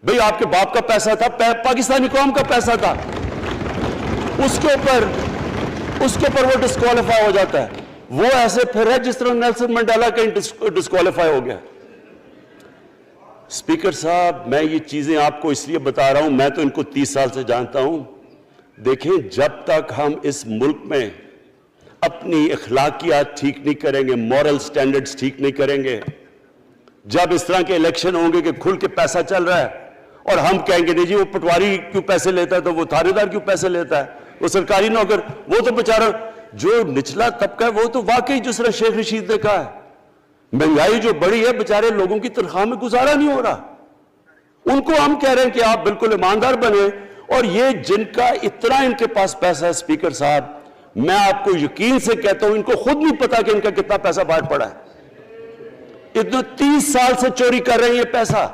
भाई आपके बाप का पैसा था, पाकिस्तानी कौम का पैसा था, उसके ऊपर वो डिस्क्वालीफाई हो जाता है। वो ऐसे फिर है जिस तरह नेल्सन मंडेला का डिस्क्वालीफाई हो गया। स्पीकर साहब, मैं ये चीजें आपको इसलिए बता रहा हूं, मैं तो इनको 30 साल से जानता हूं। देखें, जब तक हम इस मुल्क में अपनी अखलाकियात ठीक नहीं करेंगे, मॉरल स्टैंडर्ड्स ठीक नहीं करेंगे, जब इस तरह के इलेक्शन होंगे कि खुल के पैसा चल रहा है और हम कहेंगे नहीं जी वो पटवारी क्यों पैसे लेता है, तो वो थानेदार क्यों पैसे लेता है, वो सरकारी नौकर, वो तो बेचारा जो निचला तबका है, वो तो वाकई जिस तरह शेख रशीद ने कहा है, महंगाई जो बढ़ी है, बेचारे लोगों की तनख्वाह में गुजारा नहीं हो रहा। उनको हम कह रहे हैं कि आप बिल्कुल ईमानदार बने। और ये जिनका इतना इनके पास पैसा है, स्पीकर साहब, मैं आपको यकीन से कहता हूं इनको खुद नहीं पता कि इनका कितना पैसा बाहर पड़ा है। इतना 30 साल से चोरी कर रहे हैं ये पैसा।